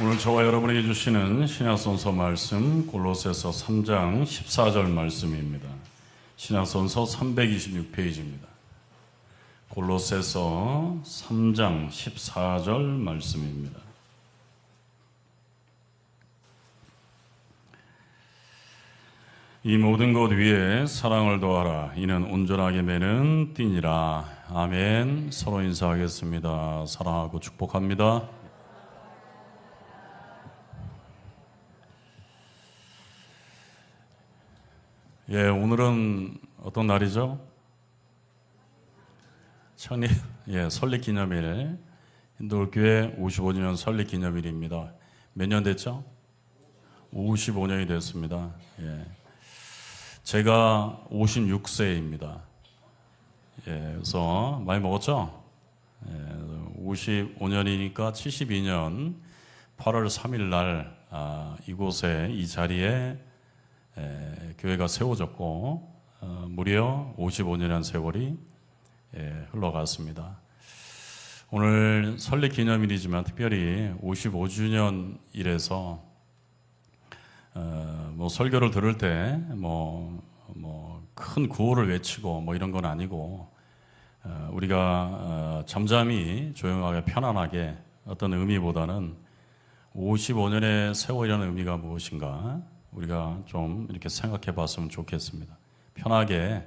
오늘 저와 여러분에게 주시는 신약성서 말씀 골로새서 3장 14절 말씀입니다. 신약성서 326페이지입니다. 골로새서 3장 14절 말씀입니다. 이 모든 것 위에 사랑을 더하라. 이는 온전하게 매는 띠니라. 아멘. 서로 인사하겠습니다. 사랑하고 축복합니다. 오늘은 어떤 날이죠? 설립기념일, 인도교회 55주년 설립기념일입니다. 몇 년 됐죠? 55년이 됐습니다. 제가 56세입니다. 그래서 많이 먹었죠? 55년이니까 72년 8월 3일 날 이곳에 이 자리에 교회가 세워졌고 무려 55년이라는 세월이 흘러갔습니다. 오늘 설립 기념일이지만 특별히 55주년이라서 설교를 들을 때 큰 구호를 외치고 이런 건 아니고 우리가 잠잠히 조용하게 편안하게 어떤 의미보다는 55년의 세월이라는 의미가 무엇인가 우리가 좀 이렇게 생각해 봤으면 좋겠습니다. 편하게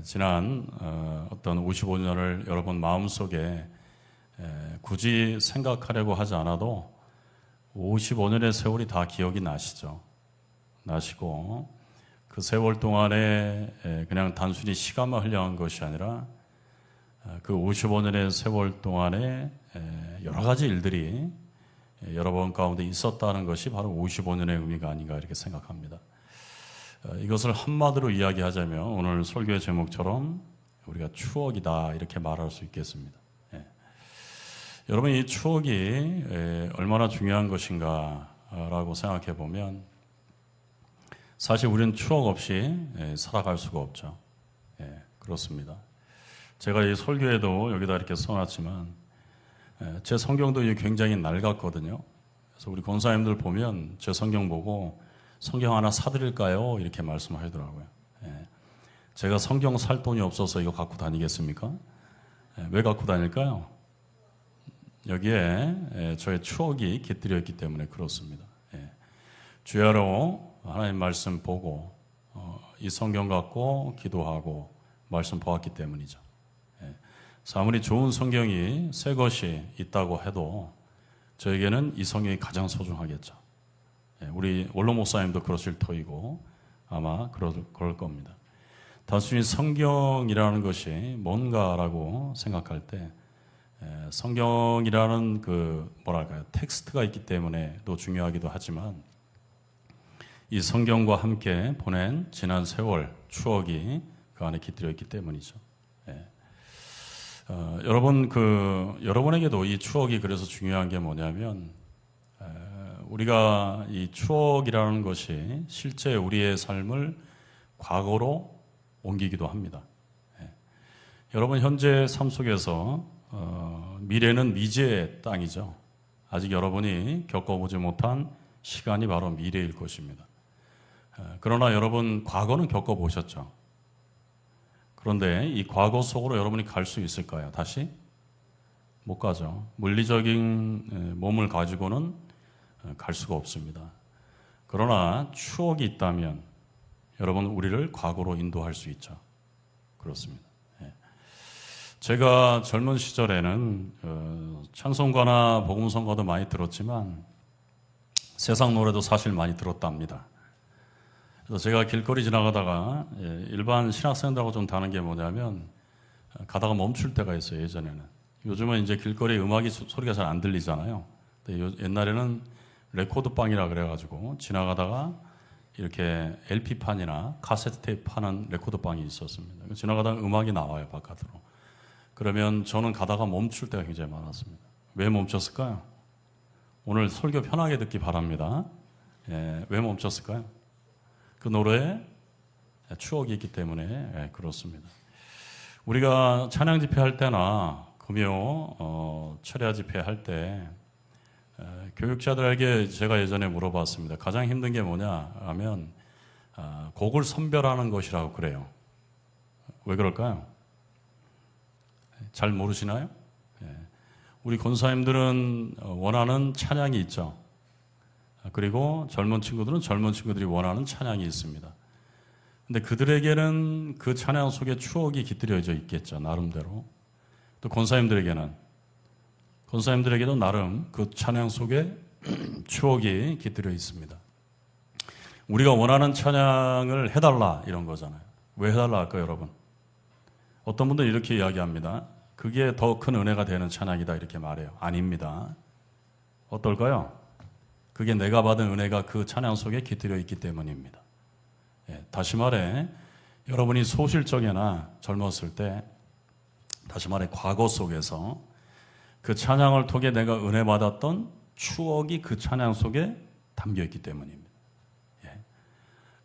지난 어떤 55년을 여러분 마음속에 굳이 생각하려고 하지 않아도 55년의 세월이 다 기억이 나시고 그 세월 동안에 그냥 단순히 시간만 흘러간 것이 아니라 그 55년의 세월 동안에 여러 가지 일들이 여러분 가운데 있었다는 것이 바로 55년의 의미가 아닌가 이렇게 생각합니다. 이것을 한마디로 이야기하자면 오늘 설교의 제목처럼 우리가 추억이다 이렇게 말할 수 있겠습니다. 여러분 이 추억이 얼마나 중요한 것인가 라고 생각해 보면 사실 우리는 추억 없이 살아갈 수가 없죠. 그렇습니다. 제가 이 설교에도 여기다 이렇게 써놨지만 제 성경도 굉장히 낡았거든요. 그래서 우리 권사님들 보면 제 성경 보고 성경 하나 사드릴까요? 이렇게 말씀하시더라고요. 제가 성경 살 돈이 없어서 이거 갖고 다니겠습니까? 왜 갖고 다닐까요? 여기에 저의 추억이 깃들여 있기 때문에 그렇습니다. 주야로 하나님 말씀 보고 이 성경 갖고 기도하고 말씀 보았기 때문이죠. 아무리 좋은 성경이 새 것이 있다고 해도 저에게는 이 성경이 가장 소중하겠죠. 우리 원로 목사님도 그러실 터이고 아마 그럴 겁니다. 단순히 성경이라는 것이 뭔가라고 생각할 때 성경이라는 텍스트가 있기 때문에 또 중요하기도 하지만 이 성경과 함께 보낸 지난 세월 추억이 그 안에 깃들여 있기 때문이죠. 여러분에게도 이 추억이 그래서 중요한 게 뭐냐면 우리가 이 추억이라는 것이 실제 우리의 삶을 과거로 옮기기도 합니다. 여러분 현재 삶 속에서 미래는 미지의 땅이죠. 아직 여러분이 겪어보지 못한 시간이 바로 미래일 것입니다. 그러나 여러분 과거는 겪어보셨죠. 그런데 이 과거 속으로 여러분이 갈 수 있을까요? 다시? 못 가죠. 물리적인 몸을 가지고는 갈 수가 없습니다. 그러나 추억이 있다면 여러분 우리를 과거로 인도할 수 있죠. 그렇습니다. 제가 젊은 시절에는 찬송가나 복음성가도 많이 들었지만 세상 노래도 사실 많이 들었답니다. 그래서 제가 길거리 지나가다가 일반 신학생들하고 좀 다른 게 뭐냐면 가다가 멈출 때가 있어요. 예전에는. 요즘은 이제 길거리에 음악이 소리가 잘 안 들리잖아요. 근데 옛날에는 레코드방이라 그래가지고 지나가다가 이렇게 LP판이나 카세트 테이프 파는 레코드방이 있었습니다. 지나가다가 음악이 나와요. 바깥으로. 그러면 저는 가다가 멈출 때가 굉장히 많았습니다. 왜 멈췄을까요? 오늘 설교 편하게 듣기 바랍니다. 왜 멈췄을까요? 그 노래에 추억이 있기 때문에 그렇습니다. 우리가 찬양 집회할 때나 금요 철야 집회할 때 교육자들에게 제가 예전에 물어봤습니다. 가장 힘든 게 뭐냐 하면 곡을 선별하는 것이라고 그래요. 왜 그럴까요? 잘 모르시나요? 우리 권사님들은 원하는 찬양이 있죠. 그리고 젊은 친구들은 젊은 친구들이 원하는 찬양이 있습니다. 근데 그들에게는 그 찬양 속에 추억이 깃들여져 있겠죠. 나름대로. 또 권사님들에게도 나름 그 찬양 속에 추억이 깃들여 있습니다. 우리가 원하는 찬양을 해달라 이런 거잖아요. 왜 해달라 할까요, 여러분? 어떤 분들은 이렇게 이야기합니다. 그게 더 큰 은혜가 되는 찬양이다 이렇게 말해요. 아닙니다. 어떨까요? 그게 내가 받은 은혜가 그 찬양 속에 깃들여 있기 때문입니다. 다시 말해 여러분이 소실적이나 젊었을 때, 다시 말해 과거 속에서 그 찬양을 통해 내가 은혜 받았던 추억이 그 찬양 속에 담겨 있기 때문입니다.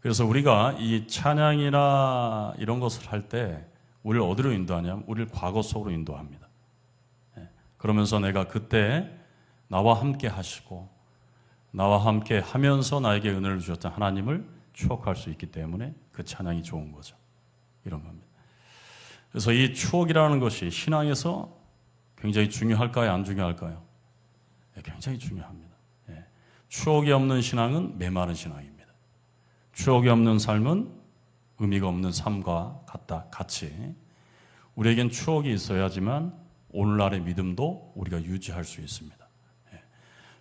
그래서 우리가 이 찬양이나 이런 것을 할 때 우리를 어디로 인도하냐면 우리를 과거 속으로 인도합니다. 그러면서 내가 그때 나와 함께 하시고 나와 함께 하면서 나에게 은혜를 주셨던 하나님을 추억할 수 있기 때문에 그 찬양이 좋은 거죠. 이런 겁니다. 그래서 이 추억이라는 것이 신앙에서 굉장히 중요할까요? 안 중요할까요? 굉장히 중요합니다. 추억이 없는 신앙은 메마른 신앙입니다. 추억이 없는 삶은 의미가 없는 삶과 같이 우리에겐 추억이 있어야지만 오늘날의 믿음도 우리가 유지할 수 있습니다.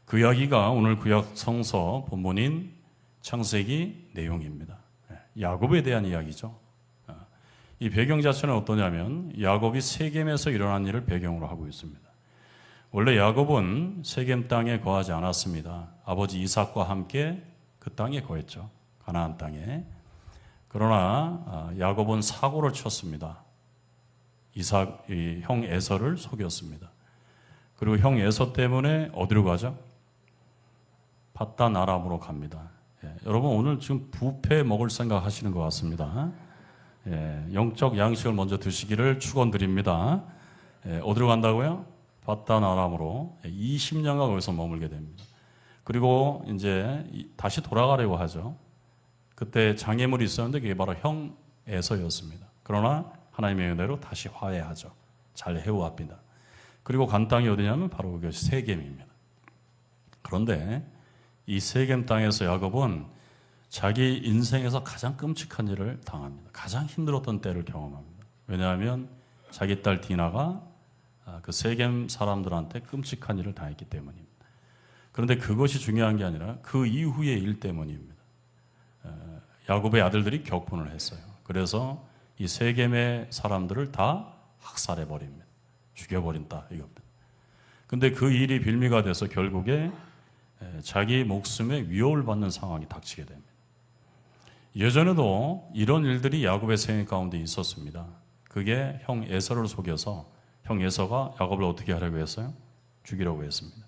그 이야기가 오늘 구약 성서 본문인 창세기 내용입니다. 야곱에 대한 이야기죠. 이 배경 자체는 어떠냐면 야곱이 세겜에서 일어난 일을 배경으로 하고 있습니다. 원래 야곱은 세겜 땅에 거하지 않았습니다. 아버지 이삭과 함께 그 땅에 거했죠. 가나안 땅에. 그러나 야곱은 사고를 쳤습니다. 형 에서를 속였습니다. 그리고 형 에서 때문에 어디로 가죠? 밧단 아람으로 갑니다. 여러분 오늘 지금 뷔페 먹을 생각 하시는 것 같습니다. 영적 양식을 먼저 드시기를 축원드립니다. 어디로 간다고요? 밧단 아람으로 20년간 거기서 머물게 됩니다. 그리고 이제 다시 돌아가려고 하죠. 그때 장애물이 있었는데 그게 바로 형 에서였습니다. 그러나 하나님의 은혜로 다시 화해하죠. 잘 해오합니다. 그리고 간 땅이 어디냐면 바로 그것이 세겜입니다. 그런데 이 세겜 땅에서 야곱은 자기 인생에서 가장 끔찍한 일을 당합니다. 가장 힘들었던 때를 경험합니다. 왜냐하면 자기 딸 디나가 그 세겜 사람들한테 끔찍한 일을 당했기 때문입니다. 그런데 그것이 중요한 게 아니라 그 이후의 일 때문입니다. 야곱의 아들들이 격분을 했어요. 그래서 이 세겜의 사람들을 다 학살해 버립니다. 죽여버린다 이겁니다. 근데 그 일이 빌미가 돼서 결국에 자기 목숨에 위협을 받는 상황이 닥치게 됩니다. 예전에도 이런 일들이 야곱의 생애 가운데 있었습니다. 그게 형 에서를 속여서 형 에서가 야곱을 어떻게 하려고 했어요? 죽이려고 했습니다.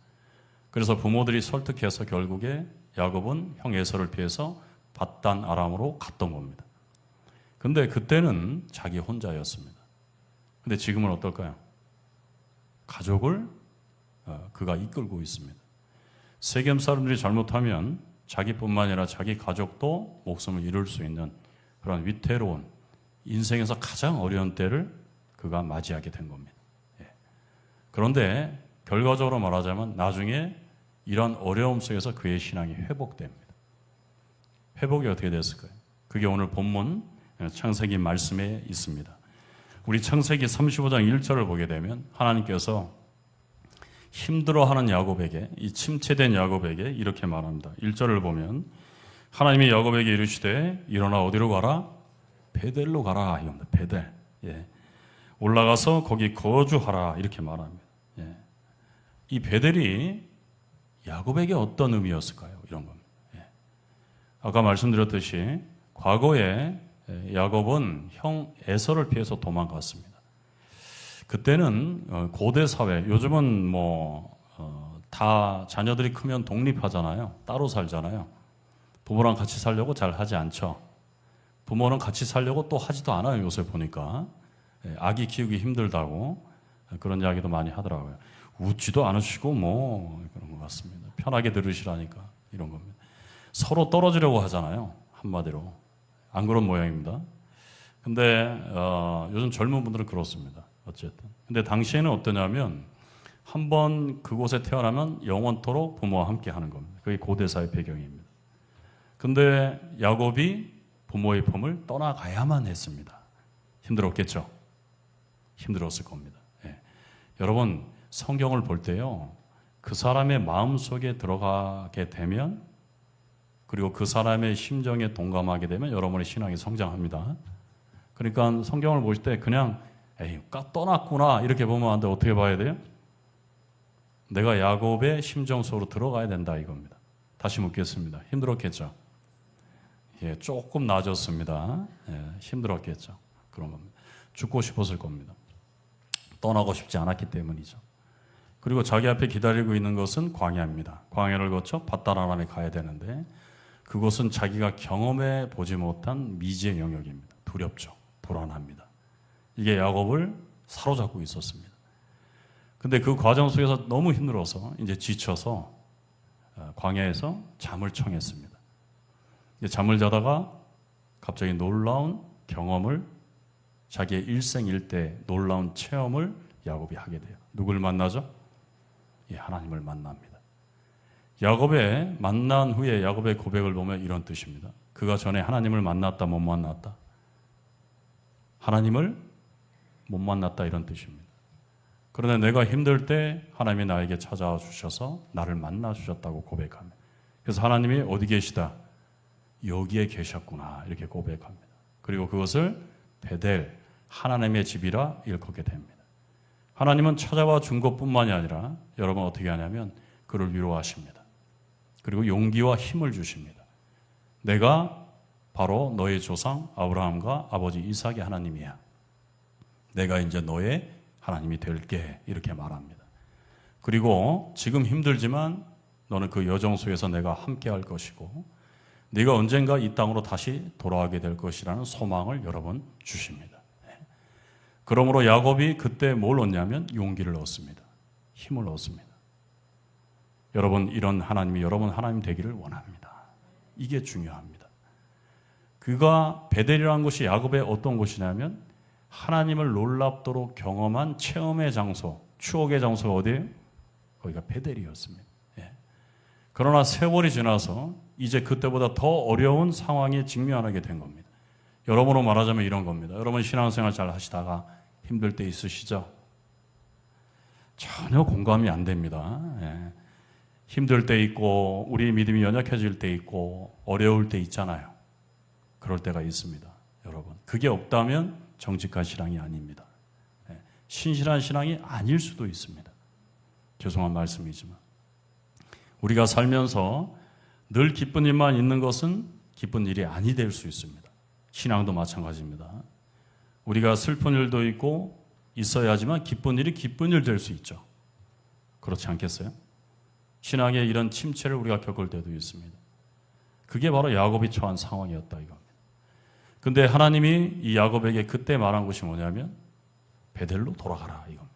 그래서 부모들이 설득해서 결국에 야곱은 형 에서를 피해서 밧단 아람으로 갔던 겁니다. 근데 그때는 자기 혼자였습니다. 근데 지금은 어떨까요? 가족을 그가 이끌고 있습니다. 세겜 사람들이 잘못하면 자기뿐만 아니라 자기 가족도 목숨을 잃을 수 있는 그런 위태로운 인생에서 가장 어려운 때를 그가 맞이하게 된 겁니다. 그런데 결과적으로 말하자면 나중에 이런 어려움 속에서 그의 신앙이 회복됩니다. 회복이 어떻게 됐을까요? 그게 오늘 본문 창세기 말씀에 있습니다. 우리 창세기 35장 1절을 보게 되면 하나님께서 힘들어하는 야곱에게, 이 침체된 야곱에게 이렇게 말합니다. 1절을 보면 하나님이 야곱에게 이르시되 일어나 어디로 가라? 베델로 가라 이겁니다. 베델. 올라가서 거기 거주하라 이렇게 말합니다. 이 베델이 야곱에게 어떤 의미였을까요? 이런 겁니다. 아까 말씀드렸듯이 과거에 야곱은 형 에서를 피해서 도망갔습니다. 그때는 고대 사회, 요즘은 다 자녀들이 크면 독립하잖아요. 따로 살잖아요. 부모랑 같이 살려고 잘 하지 않죠. 부모는 같이 살려고 또 하지도 않아요. 요새 보니까 아기 키우기 힘들다고 그런 이야기도 많이 하더라고요. 웃지도 않으시고 그런 거 맞습니다. 편하게 들으시라니까 이런 겁니다. 서로 떨어지려고 하잖아요. 한마디로. 안 그런 모양입니다. 근데 요즘 젊은 분들은 그렇습니다. 어쨌든. 근데 당시에는 어떠냐면 한 번 그곳에 태어나면 영원토록 부모와 함께 하는 겁니다. 그게 고대사의 배경입니다. 근데 야곱이 부모의 품을 떠나가야만 했습니다. 힘들었겠죠? 힘들었을 겁니다. 예. 여러분, 성경을 볼 때요, 그 사람의 마음 속에 들어가게 되면, 그리고 그 사람의 심정에 동감하게 되면 여러분의 신앙이 성장합니다. 그러니까 성경을 보실 때 그냥, 에이, 떠났구나, 이렇게 보면 안 돼. 어떻게 봐야 돼요? 내가 야곱의 심정 속으로 들어가야 된다, 이겁니다. 다시 묻겠습니다. 힘들었겠죠? 예, 조금 나아졌습니다. 예, 힘들었겠죠. 그런 겁니다. 죽고 싶었을 겁니다. 떠나고 싶지 않았기 때문이죠. 그리고 자기 앞에 기다리고 있는 것은 광야입니다. 광야를 거쳐 밧다라람에 가야 되는데 그곳은 자기가 경험해 보지 못한 미지의 영역입니다. 두렵죠. 불안합니다. 이게 야곱을 사로잡고 있었습니다. 근데 그 과정 속에서 너무 힘들어서 이제 지쳐서 광야에서 잠을 청했습니다. 잠을 자다가 갑자기 놀라운 경험을, 자기의 일생일대 놀라운 체험을 야곱이 하게 돼요. 누굴 만나죠? 예, 하나님을 만납니다. 야곱의 만난 후에 야곱의 고백을 보면 이런 뜻입니다. 그가 전에 하나님을 만났다, 못 만났다? 하나님을 못 만났다, 이런 뜻입니다. 그런데 내가 힘들 때 하나님이 나에게 찾아와 주셔서 나를 만나 주셨다고 고백합니다. 그래서 하나님이 어디 계시다? 여기에 계셨구나, 이렇게 고백합니다. 그리고 그것을 베델, 하나님의 집이라 일컫게 됩니다. 하나님은 찾아와 준 것뿐만이 아니라 여러분 어떻게 하냐면 그를 위로하십니다. 그리고 용기와 힘을 주십니다. 내가 바로 너의 조상 아브라함과 아버지 이삭의 하나님이야. 내가 이제 너의 하나님이 될게, 이렇게 말합니다. 그리고 지금 힘들지만 너는 그 여정 속에서 내가 함께 할 것이고 네가 언젠가 이 땅으로 다시 돌아가게 될 것이라는 소망을 여러분 주십니다. 그러므로 야곱이 그때 뭘 얻냐면 용기를 얻습니다. 힘을 얻습니다. 여러분, 이런 하나님이 여러분 하나님 되기를 원합니다. 이게 중요합니다. 그가 베델이라는 곳이 야곱의 어떤 곳이냐면 하나님을 놀랍도록 경험한 체험의 장소, 추억의 장소가 어디예요? 거기가 베델이었습니다. 예. 그러나 세월이 지나서 이제 그때보다 더 어려운 상황에 직면하게 된 겁니다. 여러분으로 말하자면 이런 겁니다. 여러분 신앙생활 잘 하시다가 힘들 때 있으시죠? 전혀 공감이 안 됩니다. 예. 힘들 때 있고 우리 믿음이 연약해질 때 있고 어려울 때 있잖아요. 그럴 때가 있습니다. 여러분, 그게 없다면 정직한 신앙이 아닙니다. 예. 신실한 신앙이 아닐 수도 있습니다. 죄송한 말씀이지만 우리가 살면서 늘 기쁜 일만 있는 것은 기쁜 일이 아니 될 수 있습니다. 신앙도 마찬가지입니다. 우리가 슬픈 일도 있고 있어야 하지만 기쁜 일이 기쁜 일 될 수 있죠. 그렇지 않겠어요? 신앙의 이런 침체를 우리가 겪을 때도 있습니다. 그게 바로 야곱이 처한 상황이었다 이겁니다. 근데 하나님이 이 야곱에게 그때 말한 것이 뭐냐면 베델로 돌아가라 이겁니다.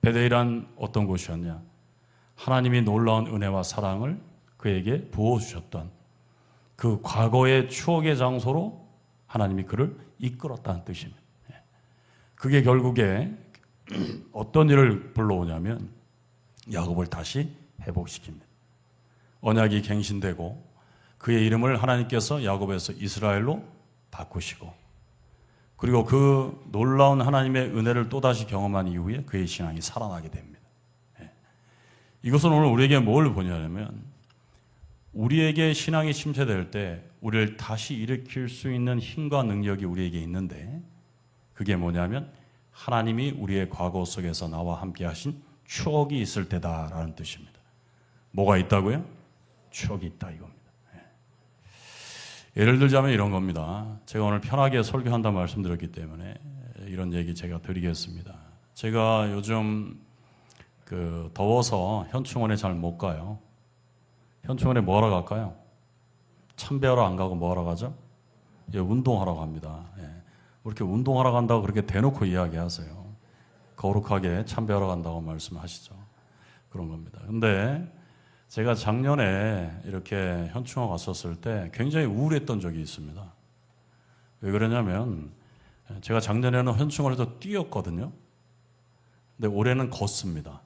베델이란 어떤 곳이었냐? 하나님이 놀라운 은혜와 사랑을 그에게 부어주셨던 그 과거의 추억의 장소로 하나님이 그를 이끌었다는 뜻입니다. 그게 결국에 어떤 일을 불러오냐면 야곱을 다시 회복시킵니다. 언약이 갱신되고 그의 이름을 하나님께서 야곱에서 이스라엘로 바꾸시고 그리고 그 놀라운 하나님의 은혜를 또다시 경험한 이후에 그의 신앙이 살아나게 됩니다. 이것은 오늘 우리에게 뭘 보냐면 우리에게 신앙이 침체될 때 우리를 다시 일으킬 수 있는 힘과 능력이 우리에게 있는데 그게 뭐냐면 하나님이 우리의 과거 속에서 나와 함께 하신 추억이 있을 때다라는 뜻입니다. 뭐가 있다고요? 추억이 있다 이겁니다. 예를 들자면 이런 겁니다. 제가 오늘 편하게 설교한다 말씀드렸기 때문에 이런 얘기 제가 드리겠습니다. 제가 요즘 더워서 현충원에 잘 못 가요. 현충원에 뭐 하러 갈까요? 참배하러 안 가고 뭐 하러 가죠? 예, 운동하러 갑니다. 예. 이렇게 운동하러 간다고 그렇게 대놓고 이야기하세요. 거룩하게 참배하러 간다고 말씀하시죠. 그런 겁니다. 근데 제가 작년에 이렇게 현충원 갔었을 때 굉장히 우울했던 적이 있습니다. 왜 그러냐면 제가 작년에는 현충원에서 뛰었거든요. 근데 올해는 걷습니다.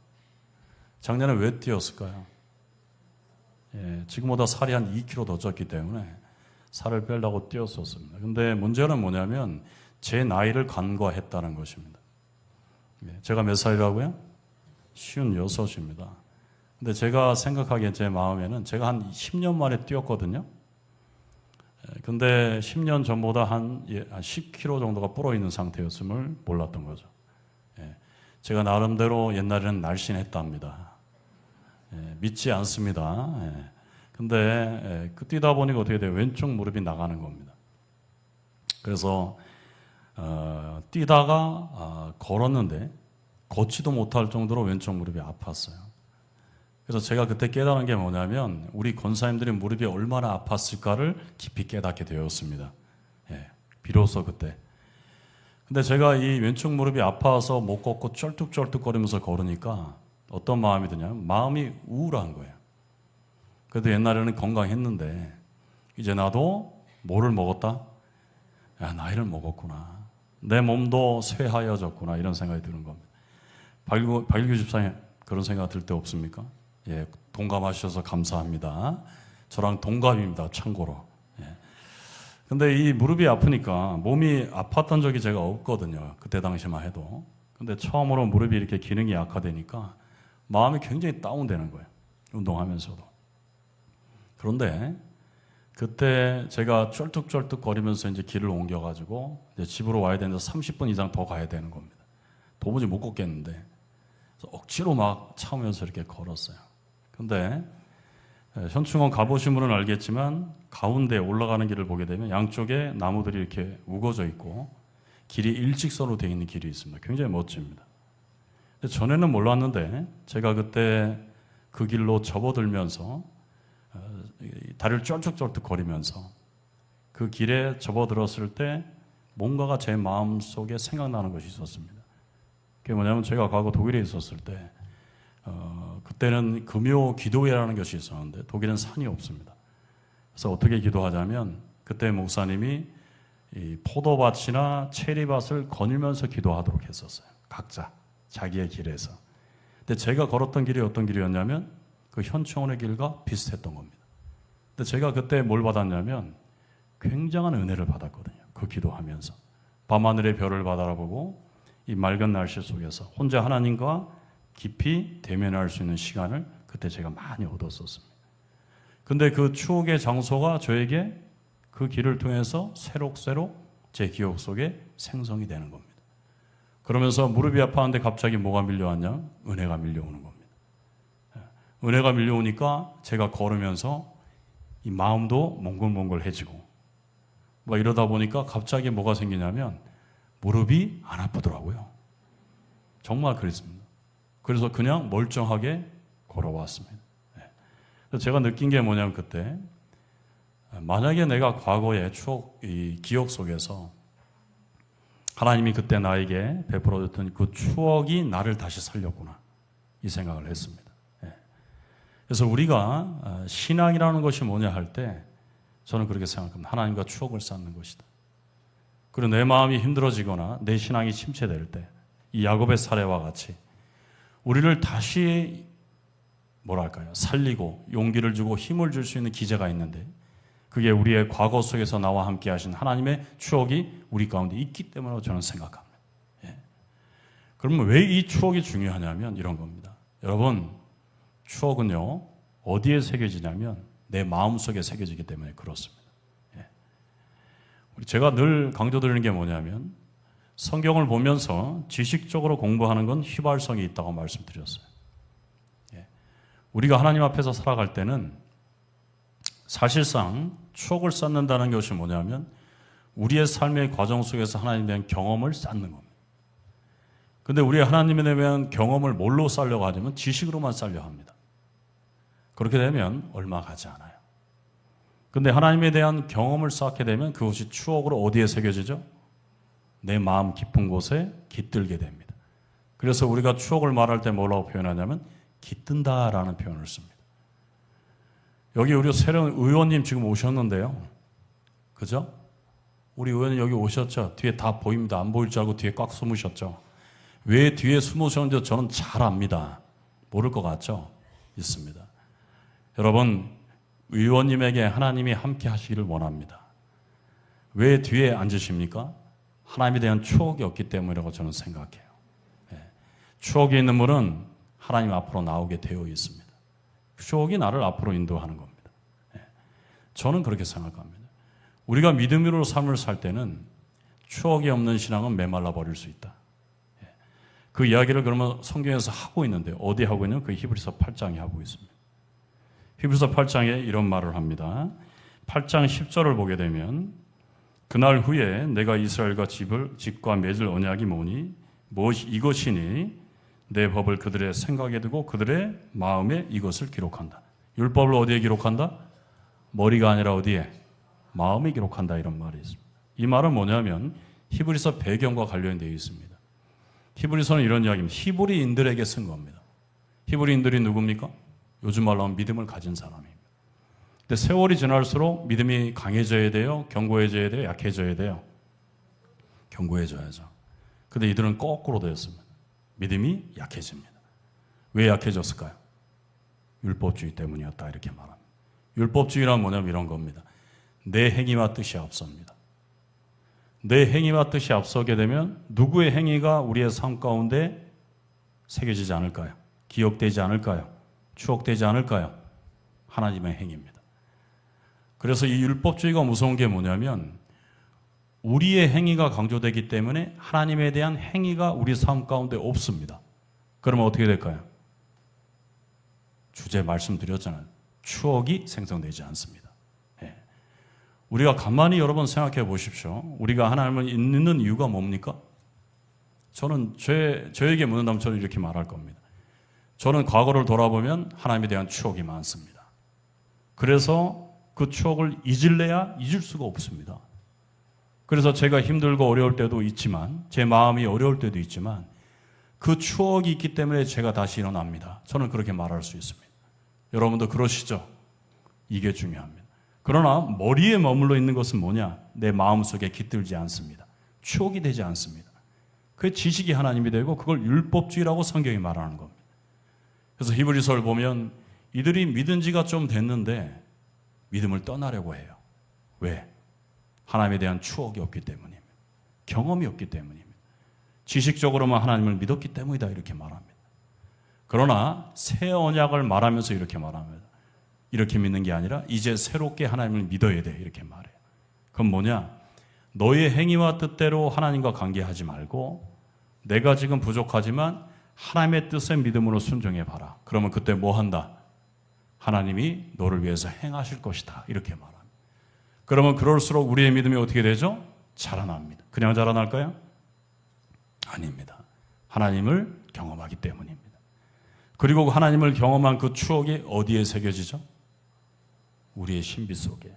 작년에 왜 뛰었을까요? 지금보다 살이 한 2kg 더 쪘기 때문에 살을 빼려고 뛰었었습니다. 근데 문제는 뭐냐면 제 나이를 간과했다는 것입니다. 제가 몇 살이라고요? 56입니다. 근데 제가 생각하기에 제 마음에는 제가 한 10년 만에 뛰었거든요. 근데 10년 전보다 한 10kg 정도가 불어있는 상태였음을 몰랐던 거죠. 제가 나름대로 옛날에는 날씬했답니다. 믿지 않습니다. 근데 뛰다 보니까 어떻게 돼요? 왼쪽 무릎이 나가는 겁니다. 그래서 뛰다가 걸었는데 걷지도 못할 정도로 왼쪽 무릎이 아팠어요. 그래서 제가 그때 깨달은 게 뭐냐면 우리 권사님들이 무릎이 얼마나 아팠을까를 깊이 깨닫게 되었습니다. 비로소 그때. 근데 제가 이 왼쪽 무릎이 아파서 못 걷고 쩔뚝쩔뚝거리면서 걸으니까 어떤 마음이 드냐면 마음이 우울한 거예요. 그래도 옛날에는 건강했는데 이제 나도 뭐를 먹었다? 나이를 먹었구나. 내 몸도 쇠하여졌구나. 이런 생각이 드는 겁니다. 박일규 집사님 그런 생각 들 때 없습니까? 동감하셔서 감사합니다. 저랑 동갑입니다. 참고로. 근데 이 무릎이 아프니까 몸이 아팠던 적이 제가 없거든요. 그때 당시만 해도. 근데 처음으로 무릎이 이렇게 기능이 약화되니까 마음이 굉장히 다운되는 거예요. 운동하면서도. 그런데 그때 제가 쩔뚝쩔뚝 거리면서 이제 길을 옮겨가지고 이제 집으로 와야 되는데 30분 이상 더 가야 되는 겁니다. 도무지 못 걷겠는데 그래서 억지로 막 참으면서 이렇게 걸었어요. 근데 현충원 가보신 분은 알겠지만 가운데 올라가는 길을 보게 되면 양쪽에 나무들이 이렇게 우거져 있고 길이 일직선으로 되어 있는 길이 있습니다. 굉장히 멋집니다. 근데 전에는 몰랐는데 제가 그때 그 길로 접어들면서 다리를 쩔뚝쩔뚝 거리면서 그 길에 접어들었을 때 뭔가가 제 마음속에 생각나는 것이 있었습니다. 그게 뭐냐면 제가 과거 독일에 있었을 때 그때는 금요 기도회라는 것이 있었는데 독일은 산이 없습니다. 그래서 어떻게 기도하자면 그때 목사님이 이 포도밭이나 체리밭을 거닐면서 기도하도록 했었어요. 각자 자기의 길에서. 근데 제가 걸었던 길이 어떤 길이었냐면 그 현충원의 길과 비슷했던 겁니다. 근데 제가 그때 뭘 받았냐면 굉장한 은혜를 받았거든요. 그 기도하면서 밤하늘의 별을 바라보고 이 맑은 날씨 속에서 혼자 하나님과 깊이 대면할 수 있는 시간을 그때 제가 많이 얻었었습니다. 근데 그 추억의 장소가 저에게 그 길을 통해서 새록새록 제 기억 속에 생성이 되는 겁니다. 그러면서 무릎이 아파하는데 갑자기 뭐가 밀려왔냐? 은혜가 밀려오는 겁니다. 은혜가 밀려오니까 제가 걸으면서 이 마음도 몽글몽글해지고 막 이러다 보니까 갑자기 뭐가 생기냐면 무릎이 안 아프더라고요. 정말 그랬습니다. 그래서 그냥 멀쩡하게 걸어왔습니다. 제가 느낀 게 뭐냐면 그때 만약에 내가 과거의 추억, 이 기억 속에서 하나님이 그때 나에게 베풀어줬던 그 추억이 나를 다시 살렸구나 이 생각을 했습니다. 그래서 우리가 신앙이라는 것이 뭐냐 할 때 저는 그렇게 생각합니다. 하나님과 추억을 쌓는 것이다. 그리고 내 마음이 힘들어지거나 내 신앙이 침체될 때 이 야곱의 사례와 같이 우리를 다시 뭐랄까요? 살리고 용기를 주고 힘을 줄 수 있는 기제가 있는데 그게 우리의 과거 속에서 나와 함께 하신 하나님의 추억이 우리 가운데 있기 때문에 저는 생각합니다. 그러면 왜 이 추억이 중요하냐면 이런 겁니다. 여러분 추억은요 어디에 새겨지냐면 내 마음속에 새겨지기 때문에 그렇습니다. 제가 늘 강조드리는 게 뭐냐면 성경을 보면서 지식적으로 공부하는 건 휘발성이 있다고 말씀드렸어요. 우리가 하나님 앞에서 살아갈 때는 사실상 추억을 쌓는다는 것이 뭐냐면 우리의 삶의 과정 속에서 하나님에 대한 경험을 쌓는 겁니다. 그런데 우리 하나님에 대한 경험을 뭘로 쌓으려고 하냐면 지식으로만 쌓으려 합니다. 그렇게 되면 얼마 가지 않아요. 그런데 하나님에 대한 경험을 쌓게 되면 그것이 추억으로 어디에 새겨지죠? 내 마음 깊은 곳에 깃들게 됩니다. 그래서 우리가 추억을 말할 때 뭐라고 표현하냐면 깃든다라는 표현을 씁니다. 여기 우리 새로운 의원님 지금 오셨는데요. 그죠? 우리 의원님 여기 오셨죠? 뒤에 다 보입니다. 안 보일 줄 알고 뒤에 꽉 숨으셨죠? 왜 뒤에 숨으셨는지 저는 잘 압니다. 모를 것 같죠? 있습니다. 여러분, 의원님에게 하나님이 함께 하시기를 원합니다. 왜 뒤에 앉으십니까? 하나님에 대한 추억이 없기 때문이라고 저는 생각해요. 추억이 있는 분은 하나님 앞으로 나오게 되어 있습니다. 추억이 나를 앞으로 인도하는 겁니다. 저는 그렇게 생각합니다. 우리가 믿음으로 삶을 살 때는 추억이 없는 신앙은 메말라 버릴 수 있다. 그 이야기를 그러면 성경에서 하고 있는데 어디 하고 있냐면 그 히브리서 8장에 하고 있습니다. 히브리서 8장에 이런 말을 합니다. 8장 10절을 보게 되면 그날 후에 내가 이스라엘과 집과 맺을 언약이 뭐니? 이것이니 내 법을 그들의 생각에 두고 그들의 마음에 이것을 기록한다. 율법을 어디에 기록한다? 머리가 아니라 어디에? 마음에 기록한다 이런 말이 있습니다. 이 말은 뭐냐면 히브리서 배경과 관련되어 있습니다. 히브리서는 이런 이야기입니다. 히브리인들에게 쓴 겁니다. 히브리인들이 누굽니까? 요즘 말로 하면 믿음을 가진 사람입니다. 근데 세월이 지날수록 믿음이 강해져야 돼요? 견고해져야 돼요? 약해져야 돼요? 견고해져야죠. 근데 이들은 거꾸로 되었습니다. 믿음이 약해집니다. 왜 약해졌을까요? 율법주의 때문이었다 이렇게 말합니다. 율법주의란 뭐냐면 이런 겁니다. 내 행위와 뜻이 앞섭니다. 내 행위와 뜻이 앞서게 되면 누구의 행위가 우리의 삶 가운데 새겨지지 않을까요? 기억되지 않을까요? 추억되지 않을까요? 하나님의 행위입니다. 그래서 이 율법주의가 무서운 게 뭐냐면 우리의 행위가 강조되기 때문에 하나님에 대한 행위가 우리 삶 가운데 없습니다. 그러면 어떻게 될까요? 주제 말씀드렸잖아요. 추억이 생성되지 않습니다. 우리가 가만히 여러 번 생각해 보십시오. 우리가 하나님을 잊는 이유가 뭡니까? 저는 저에게 묻는다면 저는 이렇게 말할 겁니다. 저는 과거를 돌아보면 하나님에 대한 추억이 많습니다. 그래서 그 추억을 잊을래야 잊을 수가 없습니다. 그래서 제가 힘들고 어려울 때도 있지만 제 마음이 어려울 때도 있지만 그 추억이 있기 때문에 제가 다시 일어납니다. 저는 그렇게 말할 수 있습니다. 여러분도 그러시죠? 이게 중요합니다. 그러나 머리에 머물러 있는 것은 뭐냐? 내 마음속에 깃들지 않습니다. 추억이 되지 않습니다. 그 지식이 하나님이 되고 그걸 율법주의라고 성경이 말하는 겁니다. 그래서 히브리서를 보면 이들이 믿은 지가 좀 됐는데 믿음을 떠나려고 해요. 왜? 하나님에 대한 추억이 없기 때문입니다. 경험이 없기 때문입니다. 지식적으로만 하나님을 믿었기 때문이다 이렇게 말합니다. 그러나 새 언약을 말하면서 이렇게 말합니다. 이렇게 믿는 게 아니라 이제 새롭게 하나님을 믿어야 돼 이렇게 말해요. 그건 뭐냐? 너의 행위와 뜻대로 하나님과 관계하지 말고 내가 지금 부족하지만 하나님의 뜻에 믿음으로 순종해 봐라. 그러면 그때 뭐 한다? 하나님이 너를 위해서 행하실 것이다 이렇게 말합니다. 그러면 그럴수록 우리의 믿음이 어떻게 되죠? 자라납니다. 그냥 자라날까요? 아닙니다. 하나님을 경험하기 때문입니다. 그리고 하나님을 경험한 그 추억이 어디에 새겨지죠? 우리의 신비 속에,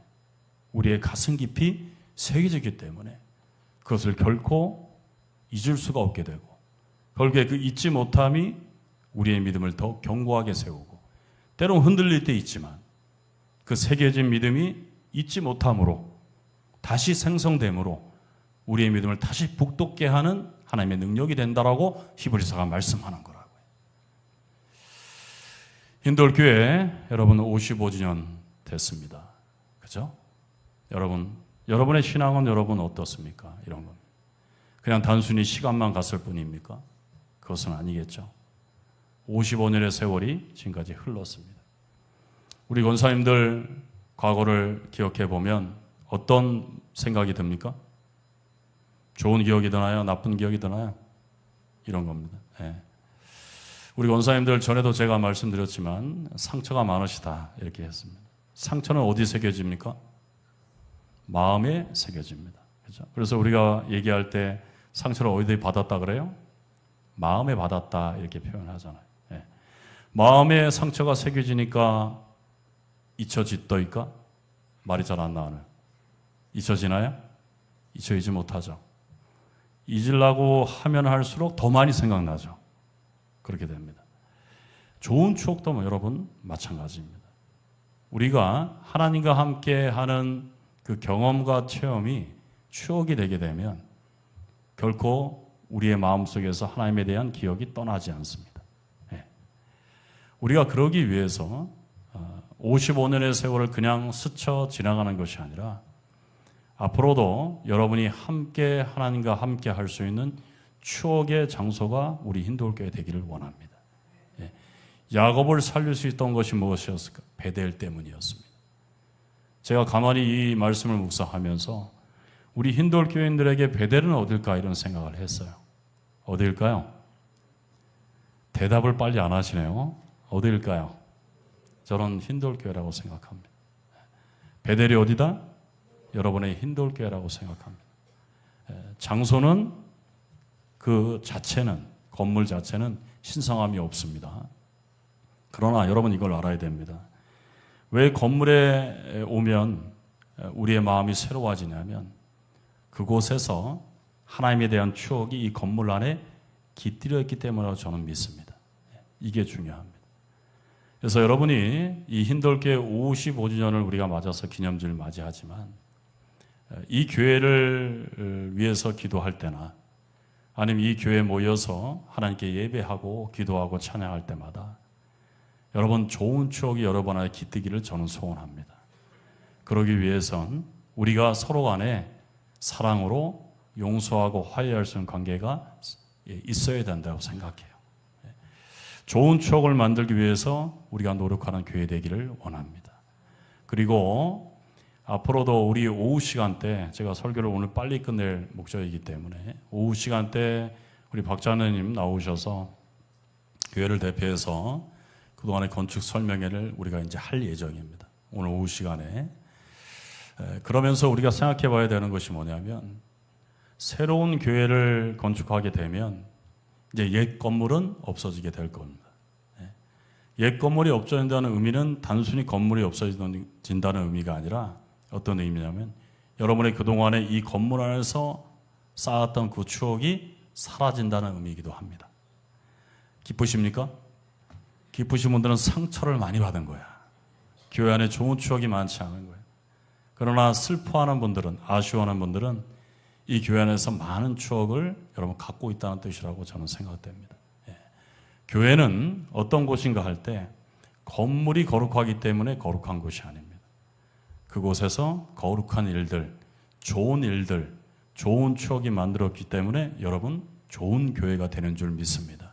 우리의 가슴 깊이 새겨지기 때문에 그것을 결코 잊을 수가 없게 되고 결국에 그 잊지 못함이 우리의 믿음을 더 견고하게 세우고 때론 흔들릴 때 있지만 그 새겨진 믿음이 잊지 못함으로 다시 생성됨으로 우리의 믿음을 다시 북돋게 하는 하나님의 능력이 된다라고 히브리서가 말씀하는 거라고요. 인돌교회 여러분 55주년 됐습니다. 그죠? 여러분의 신앙은 여러분 어떻습니까? 이런 겁니다. 그냥 단순히 시간만 갔을 뿐입니까? 그것은 아니겠죠. 55년의 세월이 지금까지 흘렀습니다. 우리 권사님들 과거를 기억해 보면 어떤 생각이 듭니까? 좋은 기억이 드나요? 나쁜 기억이 드나요? 이런 겁니다. 네. 우리 권사님들 전에도 제가 말씀드렸지만 상처가 많으시다 이렇게 했습니다. 상처는 어디 새겨집니까? 마음에 새겨집니다. 그렇죠? 그래서 우리가 얘기할 때 상처를 어디 받았다 그래요? 마음에 받았다 이렇게 표현하잖아요. 네. 마음에 상처가 새겨지니까 잊혀지더이까? 말이 잘 안 나와요. 잊혀지나요? 잊혀지지 못하죠. 잊으려고 하면 할수록 더 많이 생각나죠. 그렇게 됩니다. 좋은 추억도 여러분 마찬가지입니다. 우리가 하나님과 함께 하는 그 경험과 체험이 추억이 되게 되면 결코 우리의 마음속에서 하나님에 대한 기억이 떠나지 않습니다. 우리가 그러기 위해서 55년의 세월을 그냥 스쳐 지나가는 것이 아니라 앞으로도 여러분이 함께 하나님과 함께 할 수 있는 추억의 장소가 우리 힌도울교회 되기를 원합니다. 야곱을 살릴 수 있던 것이 무엇이었을까? 베델 때문이었습니다. 제가 가만히 이 말씀을 묵상하면서 우리 힌도울교인들에게 베델은 어딜까 이런 생각을 했어요. 어딜까요? 대답을 빨리 안 하시네요. 어딜까요? 저는 힌도울교회라고 생각합니다. 베델이 어디다? 여러분의 힌도울교회라고 생각합니다. 장소는 그 자체는, 건물 자체는 신성함이 없습니다. 그러나 여러분 이걸 알아야 됩니다. 왜 건물에 오면 우리의 마음이 새로워지냐면 그곳에서 하나님에 대한 추억이 이 건물 안에 깃들여 있기 때문이라고 저는 믿습니다. 이게 중요합니다. 그래서 여러분이 이 힌도울교회 55주년을 우리가 맞아서 기념주를 맞이하지만 이 교회를 위해서 기도할 때나 아니면 이 교회에 모여서 하나님께 예배하고 기도하고 찬양할 때마다 여러분 좋은 추억이 여러분 안에 깃들기를 저는 소원합니다. 그러기 위해선 우리가 서로 간에 사랑으로 용서하고 화해할 수 있는 관계가 있어야 된다고 생각해요. 좋은 추억을 만들기 위해서 우리가 노력하는 교회 되기를 원합니다. 그리고 앞으로도 우리 오후 시간대, 제가 설교를 오늘 빨리 끝낼 목적이기 때문에 오후 시간대 우리 박자느님 나오셔서 교회를 대표해서 그동안의 건축 설명회를 우리가 이제 할 예정입니다. 오늘 오후 시간에. 그러면서 우리가 생각해 봐야 되는 것이 뭐냐면 새로운 교회를 건축하게 되면 이제 옛 건물은 없어지게 될 겁니다. 옛 건물이 없어진다는 의미는 단순히 건물이 없어진다는 의미가 아니라 어떤 의미냐면 여러분의 그동안에 이 건물 안에서 쌓았던 그 추억이 사라진다는 의미이기도 합니다. 기쁘십니까? 기쁘신 분들은 상처를 많이 받은 거야. 교회 안에 좋은 추억이 많지 않은 거예요. 그러나 슬퍼하는 분들은, 아쉬워하는 분들은 이 교회 안에서 많은 추억을 여러분 갖고 있다는 뜻이라고 저는 생각됩니다. 교회는 어떤 곳인가 할 때 건물이 거룩하기 때문에 거룩한 곳이 아닙니다. 그곳에서 거룩한 일들, 좋은 추억이 만들었기 때문에 여러분 좋은 교회가 되는 줄 믿습니다.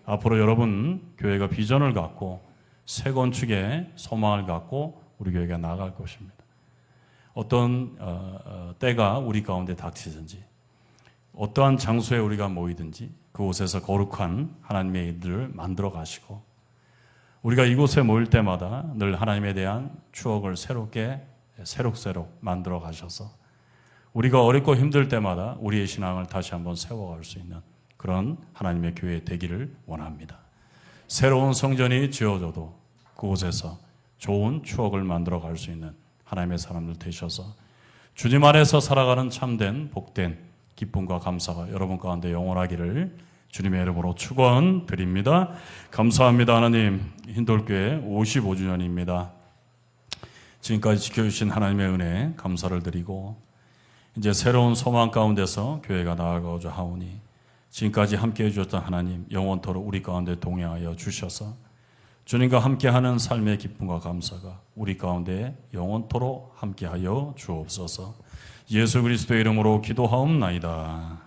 앞으로 여러분 교회가 비전을 갖고 새 건축에 소망을 갖고 우리 교회가 나아갈 것입니다. 어떤 때가 우리 가운데 닥치든지 어떠한 장소에 우리가 모이든지 그곳에서 거룩한 하나님의 일들을 만들어 가시고 우리가 이곳에 모일 때마다 늘 하나님에 대한 추억을 새록새록 만들어 가셔서 우리가 어렵고 힘들 때마다 우리의 신앙을 다시 한번 세워갈 수 있는 그런 하나님의 교회 되기를 원합니다. 새로운 성전이 지어져도 그곳에서 좋은 추억을 만들어 갈 수 있는 하나님의 사람들 되셔서 주님 안에서 살아가는 참된 복된 기쁨과 감사가 여러분 가운데 영원하기를 주님의 이름으로 축원드립니다. 감사합니다. 하나님, 힌도울교회 55주년입니다. 지금까지 지켜주신 하나님의 은혜 감사를 드리고 이제 새로운 소망 가운데서 교회가 나아가고자 하오니 지금까지 함께해 주셨던 하나님 영원토록 우리 가운데 동행하여 주셔서 주님과 함께하는 삶의 기쁨과 감사가 우리 가운데 영원토록 함께하여 주옵소서. 예수 그리스도의 이름으로 기도하옵나이다.